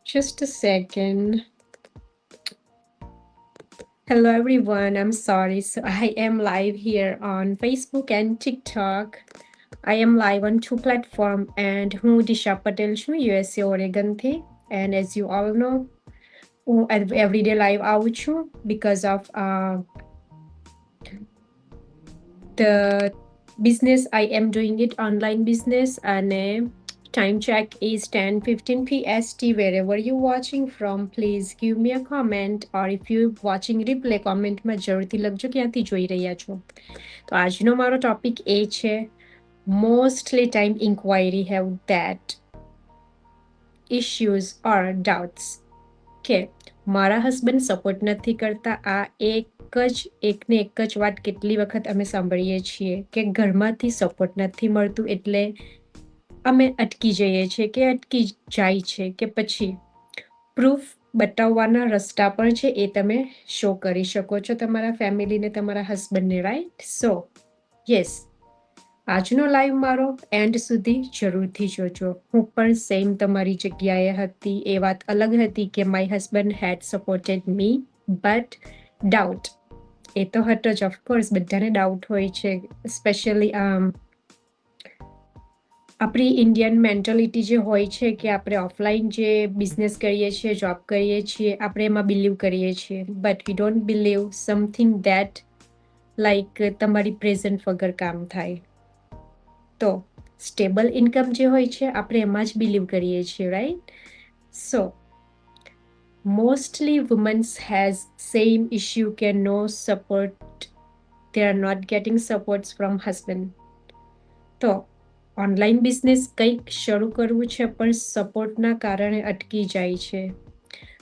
Just a second. Hello, everyone. I'm sorry. So, I am live here on Facebook and TikTok. I am live on two platforms, and હું દિશા પટેલ છું USA ઓરેગનથી. And as you all know, હું everyday live આવું છું because of the business I am doing it online business, and time check is 10:15 PST. Wherever you're watching from, please give me a comment, or if you're watching replay, comment માં જરૂરથી લખજો ક્યાંથી જોઈ રહ્યા છો. તો આજનો મારો ટોપિક એ છે mostly time inquiry have that issues or doubts કે મારા હસબન્ડ સપોર્ટ નથી કરતા. આ એકને એક જ વાત કેટલી વખત અમે સાંભળીએ છીએ કે ઘરમાંથી સપોર્ટ નથી મળતું એટલે અમે અટકી જઈએ છીએ કે અટકી જાય છે કે પછી પ્રૂફ બતાવવાના રસ્તા પણ છે એ તમે શો કરી શકો છો તમારા ફેમિલીને, તમારા હસબન્ડને, રાઈટ? સો યસ, આજનો લાઈવ મારો એન્ડ સુધી જરૂરથી જોજો. હું પણ સેમ તમારી જગ્યાએ હતી. એ વાત અલગ હતી કે my husband had supported me, but doubt એ તો હતો જ. ઓફકોર્સ બધાને ડાઉટ હોય છે, સ્પેશિયલી આપણી ઇન્ડિયન મેન્ટાલિટી જે હોય છે કે આપણે ઓફલાઈન જે બિઝનેસ કરીએ છીએ, જોબ કરીએ છીએ, આપણે એમાં બિલીવ કરીએ છીએ, but we don't believe something that like તમારી પ્રેઝન્ટ વગર કામ થાય. તો સ્ટેબલ ઇન્કમ જે હોય છે આપણે એમાં જ બિલીવ કરીએ છીએ, right? So mostly womens has same issue કે no support, they are not getting supports from husband. તો ઓનલાઈન બિઝનેસ કંઈક શરૂ કરવું છે પણ સપોર્ટના કારણે અટકી જાય છે.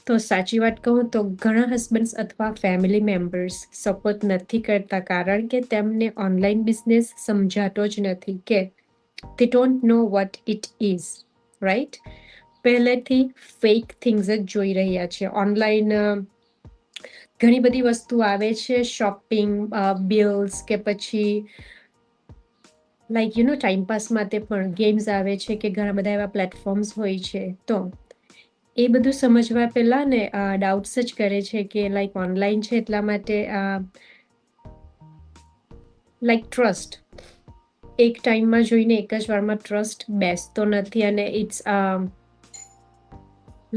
તો સાચી વાત કહું તો ઘણા હસબન્ડ્સ અથવા ફેમિલી મેમ્બર્સ સપોર્ટ નથી કરતા કારણ કે તેમને ઓનલાઈન બિઝનેસ સમજાતો જ નથી કે they don't know what it is, right? પહેલેથી ફેક થિંગ્સ જ જોઈ રહ્યા છે. ઓનલાઈન ઘણી બધી વસ્તુ આવે છે, શોપિંગ, બિલ્સ કે પછી લાઈક યુ નો ટાઈમપાસ માટે પણ ગેમ્સ આવે છે કે ઘણા બધા એવા પ્લેટફોર્મ્સ હોય છે. તો એ બધું સમજવા પહેલાં ને ડાઉટ્સ જ કરે છે કે લાઈક ઓનલાઈન છે એટલા માટે લાઈક ટ્રસ્ટ એક ટાઈમમાં જોઈને એક જ વારમાં ટ્રસ્ટ બેસતો નથી અને ઇટ્સ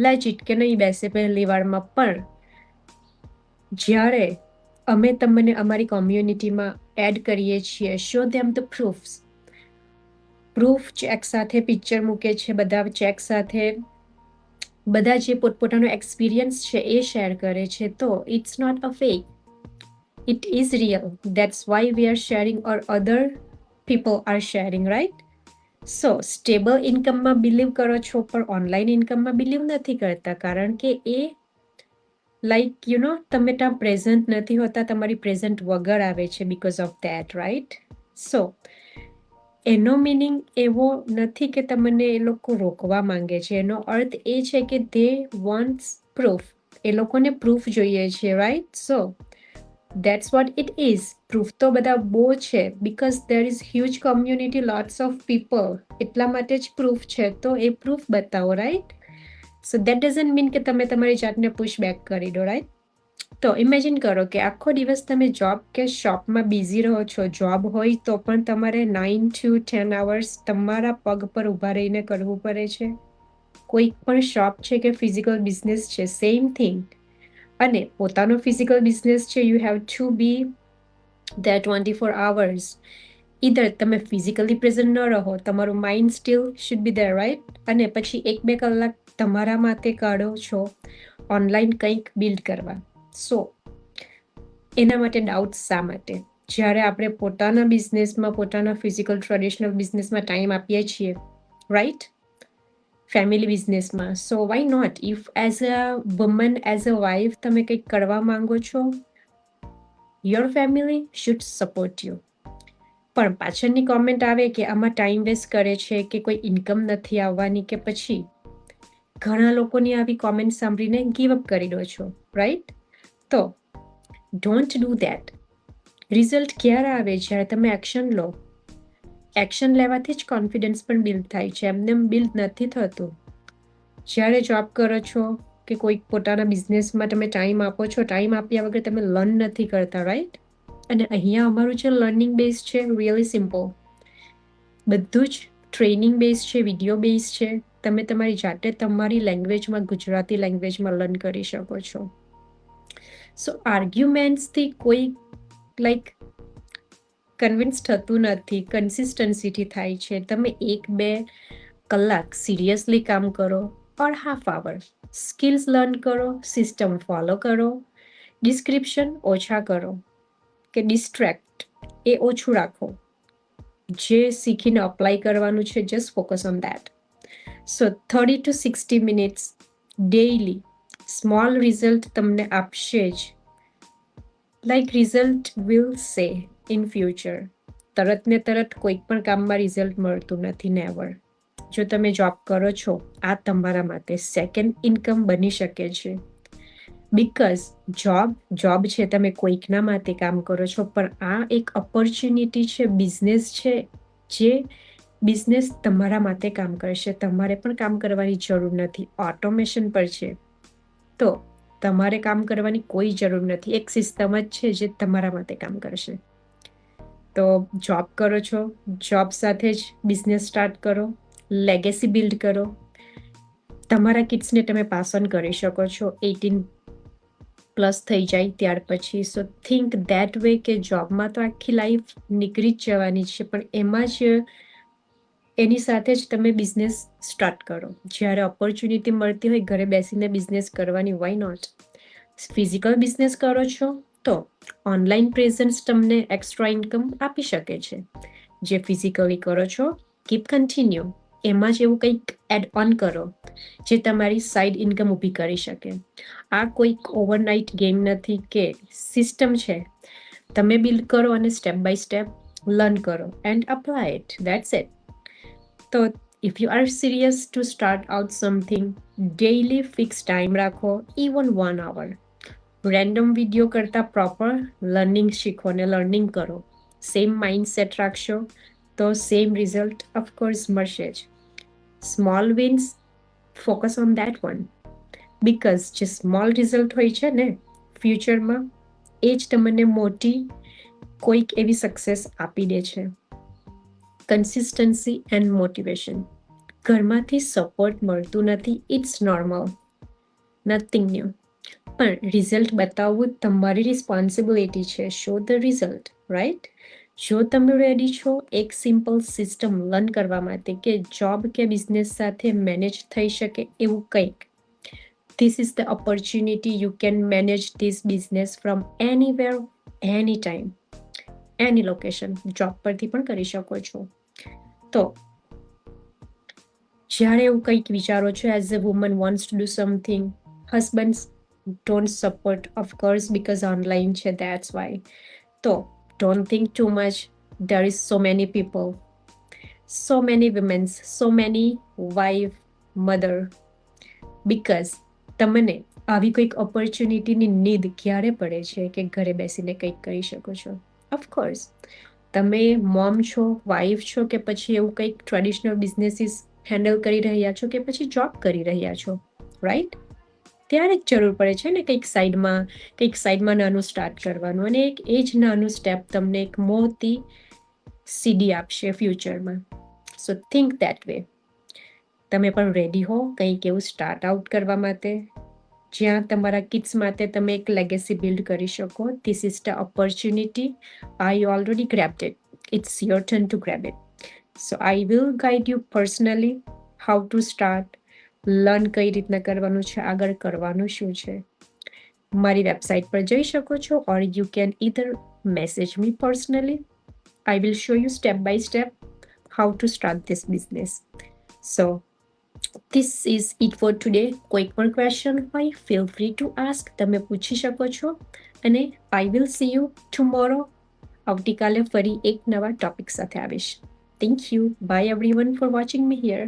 લેજિટ કે નહીં બેસે પહેલી વારમાં. પણ જ્યારે અમે તમને અમારી કોમ્યુનિટીમાં એડ કરીએ છીએ, show them the proof check સાથે પિક્ચર મૂકે છે, બધા ચેક સાથે બધા જે પોતપોતાનો એક્સપિરિયન્સ છે એ શેર કરે છે, તો it's not a fake, it is real. That's why we are sharing or other people are sharing, right? So stable ઇન્કમમાં બિલીવ કરો છો પણ ઓનલાઈન ઇન્કમમાં બિલીવ નથી કરતા કારણ કે એ લાઈક યુ નો તમે ત્યાં પ્રેઝન્ટ નથી હોતા, તમારી પ્રેઝન્ટ વગર આવે છે બીકોઝ ઓફ ધેટ, રાઈટ? સો એનો મિનિંગ એવો નથી કે તમને એ લોકો રોકવા માંગે છે. એનો અર્થ એ છે કે દે વોન્ટ્સ પ્રૂફ. એ લોકોને પ્રૂફ જોઈએ છે, right? So that's what it is. Proof તો બધા બહુ છે because there is huge community, lots of people. એટલા માટે જ પ્રૂફ છે. તો એ પ્રૂફ બતાવો, right? So that doesn't mean કે તમે તમારી જાતને પુશ બેક કરી દો, રાઈટ? તો ઇમેજિન કરો કે આખો દિવસ તમે જોબ કે શોપમાં બિઝી રહો છો. જોબ હોય તો પણ તમારે 9 to 10 hours તમારા પગ પર ઊભા રહીને કરવું પડે છે. કોઈ પણ શોપ છે કે ફિઝિકલ બિઝનેસ છે, સેમ થિંગ. અને પોતાનો ફિઝિકલ બિઝનેસ છે, you have to be there 24 hours. ઈધર તમે ફિઝિકલી પ્રેઝન્ટ ન રહો, તમારું mind still should be there, right? અને પછી 1-2 કલાક તમારા માટે કાઢો છો ઓનલાઈન કંઈક બિલ્ડ કરવા. સો એના માટે ડાઉટ્સ શા માટે? જ્યારે આપણે પોતાના બિઝનેસમાં, પોતાના ફિઝિકલ ટ્રેડિશનલ બિઝનેસમાં ટાઈમ આપીએ છીએ, રાઈટ? ફેમિલી બિઝનેસમાં. So why not? If as a woman, as a wife તમે કંઈક કરવા માંગો છો, your family should support you. પણ પાછળની કોમેન્ટ આવે કે આમાં ટાઈમ વેસ્ટ કરે છે કે કોઈ ઇન્કમ નથી આવવાની, કે પછી ઘણા લોકોની આવી કોમેન્ટ સાંભળીને ગીવ અપ કરી દો છો, રાઈટ? તો ડોન્ટ ડુ ધેટ. રિઝલ્ટ ક્યારે આવે? જ્યારે તમે એક્શન લો. એક્શન લેવાથી જ કોન્ફિડન્સ પણ બિલ્ડ થાય છે, એમને બિલ્ડ નથી થતું. જ્યારે જોબ કરો છો કે કોઈ પોતાના બિઝનેસમાં તમે ટાઈમ આપો છો, ટાઈમ આપ્યા વગર તમે લર્ન નથી કરતા, રાઈટ? અને અહીંયા અમારું જે લર્નિંગ બેઝ છે રિયલી સિમ્પલ, બધું જ ટ્રેનિંગ બેઝ છે, વિડીયો બેઝ છે. તમે તમારી જાતે તમારી લેંગ્વેજમાં, ગુજરાતી લેંગ્વેજમાં લર્ન કરી શકો છો. સો આર્ગ્યુમેન્ટ્સથી કોઈ લાઈક કન્વિન્સ થતું નથી, કન્સિસ્ટન્સીથી થાય છે. તમે 1-2 કલાક સિરિયસલી કામ કરો ઓર હાફ આવર સ્કિલ્સ લર્ન કરો, સિસ્ટમ ફોલો કરો, ડિસ્ક્રિપ્શન ઓછા કરો કે ડિસ્ટ્રેક્ટ એ ઓછું રાખો. જે શીખીને અપ્લાય કરવાનું છે, just focus on that. So 30 to 60 minutes daily small result તમને આપશે જ. લાઈક રિઝલ્ટ વિલ સે ઇન ફ્યુચર. તરત ને તરત કોઈ પણ કામમાં રિઝલ્ટ મળતું નથી, નેવર. જો તમે જોબ કરો છો, આ તમારા માટે સેકન્ડ ઇન્કમ બની શકે છે. બિકોઝ જોબ છે, તમે કોઈકના માટે કામ કરો છો, પણ આ એક ઓપોર્ચ્યુનિટી છે, બિઝનેસ છે, જે બિઝનેસ તમારા માટે કામ કરશે. તમારે પણ કામ કરવાની જરૂર નથી, ઓટોમેશન પર છે. તો તમારે કામ કરવાની કોઈ જરૂર નથી, એક સિસ્ટમ જ છે જે તમારા માટે કામ કરશે. તો જોબ કરો છો, જોબ સાથે જ બિઝનેસ સ્ટાર્ટ કરો, લેગેસી બિલ્ડ કરો. તમારા કિડ્સને તમે પાસ ઓન કરી શકો છો 18+ થઈ જાય ત્યાર પછી. સો થિંક દેટ વે કે જોબમાં તો આખી લાઈફ નીકળી જ જવાની છે, પણ એમાં જ એની સાથે જ તમે બિઝનેસ સ્ટાર્ટ કરો. જ્યારે ઓપોર્ચ્યુનિટી મળતી હોય ઘરે બેસીને બિઝનેસ કરવાની, વાય નોટ? ફિઝિકલ બિઝનેસ કરો છો તો ઓનલાઈન પ્રેઝન્સ તમને એક્સ્ટ્રા ઇન્કમ આપી શકે છે. જે ફિઝિકલી કરો છો, કીપ કન્ટિન્યુ. એમાં જ એવું કંઈક એડ ઓન કરો જે તમારી સાઈડ ઇન્કમ ઊભી કરી શકે. આ કોઈક ઓવરનાઇટ ગેમ નથી કે સિસ્ટમ છે. તમે બિલ્ડ કરો અને સ્ટેપ બાય સ્ટેપ લર્ન કરો and apply it. That's it. તો if you are serious to start out something, daily fix time રાખો, ઇવન 1 hour. રેન્ડમ વિડીયો કરતાં પ્રોપર લર્નિંગ શીખો અને લર્નિંગ કરો. સેમ માઇન્ડસેટ રાખશો તો સેમ રિઝલ્ટ ઓફકોર્સ મળશે જ. Small wins, focus on that one. Because જે સ્મોલ રિઝલ્ટ હોય છે ને ફ્યુચરમાં, એ જ તમને મોટી કોઈક એવી સક્સેસ આપી દે છે. Consistency and motivation. ઘરમાંથી સપોર્ટ મળતું નથી, ઇટ્સ નોર્મલ, નથિંગ ન્યૂ. પણ રિઝલ્ટ બતાવવું તમારી રિસ્પોન્સિબિલિટી છે. Show the result, right? જો તમે રેડી છો એક સિમ્પલ સિસ્ટમ લર્ન કરવા માટે કે જોબ કે બિઝનેસ સાથે મેનેજ થઈ શકે એવું કંઈક, this is the opportunity. You can manage this business from anywhere, anytime, any location. Job પરથી પણ કરી શકો છો. તો જ્યારે એવું કંઈક વિચારો છો, as a woman wants to do something, husbands don't support, of course, because online છે, that's why. તો don't think too much. There is so many people, so many women, so many wife, mother. Because તમને આવી કોઈક ઓપોર્ચ્યુનિટીની need ક્યારે પડે છે કે ઘરે બેસીને કંઈક કરી શકો છો? ઓફકોર્સ તમે મોમ છો, વાઈફ છો, કે પછી એવું કંઈક ટ્રેડિશનલ બિઝનેસીસ હેન્ડલ કરી રહ્યા છો, કે પછી જોબ કરી રહ્યા છો, રાઈટ? ત્યારે જ જરૂર પડે છે ને કંઈક સાઈડમાં નાનું સ્ટાર્ટ કરવાનું, અને એ જ નાનું સ્ટેપ તમને એક મોટી સીડી આપશે ફ્યુચરમાં. સો થિંક દેટ વે. તમે પણ રેડી હો કંઈક એવું સ્ટાર્ટ આઉટ કરવા માટે, જ્યાં તમારા કિડ્સ માટે તમે એક લેગેસી બિલ્ડ કરી શકો. This is the opportunity. I already grabbed it. It's your turn to grab it. So I will guide you personally how to start, learn કઈ રીતના કરવાનું છે, આગળ કરવાનું શું છે. મારી વેબસાઇટ પર જઈ શકો છો, or you can either message me personally. I will show you step by step how to start this business. So this is it for today. કોઈક પણ ક્વેશ્ચન હોય, ફીલ ફ્રી ટુ આસ્ક. તમે પૂછી શકો છો. અને I will see you tomorrow. આવતીકાલે ફરી એક નવા ટોપિક સાથે આવીશ. Thank you. By everyone for watching me here.